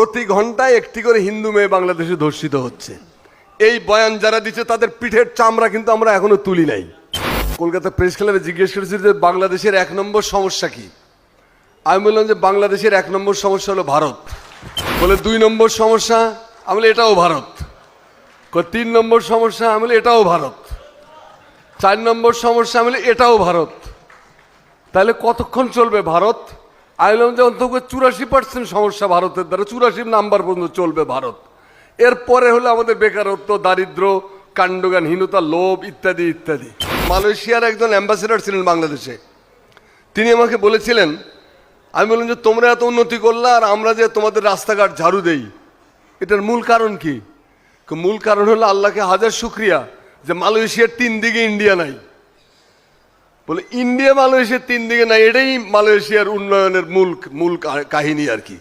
প্রতি ঘন্টায় একটি করে হিন্দু মেয়ে বাংলাদেশে ধর্ষিত হচ্ছে। এই বয়ান যারা দিচ্ছে তাদের পিঠের চামড়া কিন্তু আমরা এখনো তুলি নাই। কলকাতা প্রেস ক্লাবে জিজ্ঞেস করেছি যে বাংলাদেশের 1 নম্বর সমস্যা কি। আমি বললাম যে বাংলাদেশের 1 নম্বর সমস্যা হলো ভারত। বলে 2 নম্বর সমস্যা, আমি বলি এটাও ভারত। 3 নম্বর সমস্যা, আমি বলি এটাও ভারত। 4 নম্বর সমস্যা, আমি বলি এটাও ভারত। তাহলে কতক্ষণ চলবে ভারত? আমি বললাম যে অন্তত 84% সমস্যা ভারতের দ্বারা, 84 নাম্বার পর্যন্ত চলবে ভারত। এরপরে হলো আমাদের বেকারত্ব, দারিদ্র, কাণ্ডজ্ঞানহীনতা, লোভ ইত্যাদি ইত্যাদি। মালয়েশিয়ার একজন অ্যাম্বাসেডর ছিলেন বাংলাদেশে, তিনি আমাকে বলেছিলেন, আমি বললাম যে তোমরা এত উন্নতি করলে আর আমরা যে তোমাদের রাস্তাঘাট ঝাড়ু দেই, এটার মূল কারণ কি? মূল কারণ হলো আল্লাহকে হাজার শুক্রিয়া যে মালয়েশিয়ার 3 দিকে ইন্ডিয়া নাই। বলে ইন্ডিয়া মালয়েশিয়ার 3 দিকে নাই, এটাই মালয়েশিয়ার উন্নয়নের মূল কাহিনী আর কি।